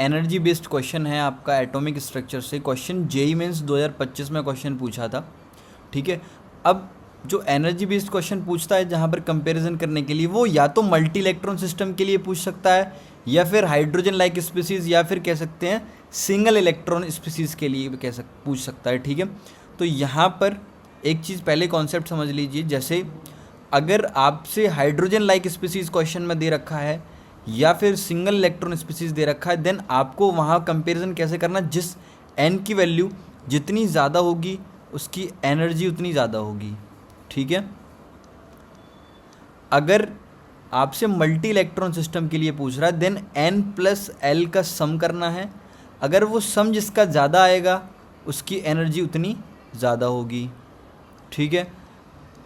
Energy based question है आपका atomic structure से। क्वेश्चन जेईई मेंस 2025 में क्वेश्चन पूछा था, ठीक है। अब जो एनर्जी बेस्ड क्वेश्चन पूछता है जहाँ पर कंपैरिजन करने के लिए, वो या तो मल्टी इलेक्ट्रॉन सिस्टम के लिए पूछ सकता है, या फिर हाइड्रोजन लाइक स्पीसीज, या फिर कह सकते हैं सिंगल इलेक्ट्रॉन स्पीसीज के लिए भी पूछ सकता है, ठीक है। तो यहाँ पर एक चीज़ पहले कॉन्सेप्ट समझ लीजिए, जैसे अगर आपसे हाइड्रोजन लाइक स्पीसीज क्वेश्चन में दे रखा है या फिर सिंगल इलेक्ट्रॉन स्पीसीज दे रखा है, देन आपको वहाँ कंपैरिजन कैसे करना, जिस एन की वैल्यू जितनी ज़्यादा होगी उसकी एनर्जी उतनी ज़्यादा होगी, ठीक है। अगर आपसे मल्टी इलेक्ट्रॉन सिस्टम के लिए पूछ रहा है, देन एन प्लस एल का सम करना है। अगर वो सम जिसका ज़्यादा आएगा उसकी एनर्जी उतनी ज़्यादा होगी, ठीक है।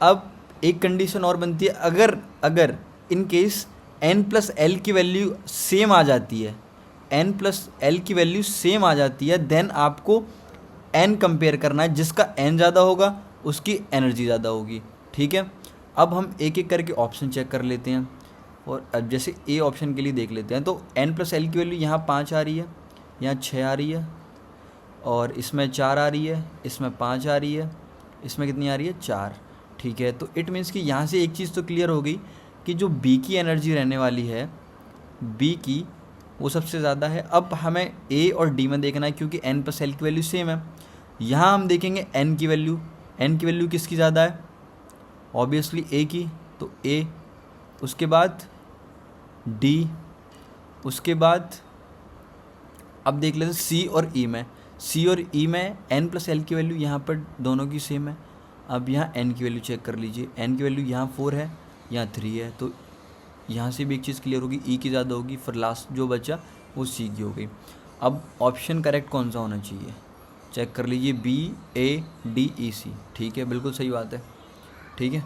अब एक कंडीशन और बनती है, अगर in case N plus L की वैल्यू सेम आ जाती है, एन प्लस एल की वैल्यू सेम आ जाती है, देन आपको एन कंपेयर करना है, जिसका एन ज़्यादा होगा उसकी एनर्जी ज़्यादा होगी, ठीक है। अब हम एक एक करके ऑप्शन चेक कर लेते हैं, और अब जैसे ए ऑप्शन के लिए देख लेते हैं। तो एन प्लस एल की वैल्यू यहाँ 5 आ रही है, यहाँ 6 आ रही है, और इसमें 4 आ रही है, इसमें 5 आ रही है, इसमें कितनी आ रही है 4, ठीक है। तो इट मीन्स कि यहाँ से एक चीज़ तो क्लियर हो गई कि जो बी की एनर्जी रहने वाली है, बी की, वो सबसे ज़्यादा है। अब हमें ए और डी में देखना है, क्योंकि एन प्लस एल की वैल्यू सेम है। यहाँ हम देखेंगे एन की वैल्यू किसकी ज़्यादा है, ऑब्वियसली ए की, तो ए, उसके बाद डी, उसके बाद अब देख लेते हैं सी और ई में। सी और ई में एन प्लस एल की वैल्यू यहाँ पर दोनों की सेम है। अब यहाँ एन की वैल्यू चेक कर लीजिए, एन की वैल्यू यहाँ 4 है, यहाँ 3 है, तो यहाँ से भी एक चीज़ क्लियर होगी, ई की ज़्यादा होगी, फिर लास्ट जो बचा वो सी की हो गई। अब ऑप्शन करेक्ट कौन सा होना चाहिए, चेक कर लीजिए, बी ए डी ई सी, ठीक है, बिल्कुल सही बात है, ठीक है।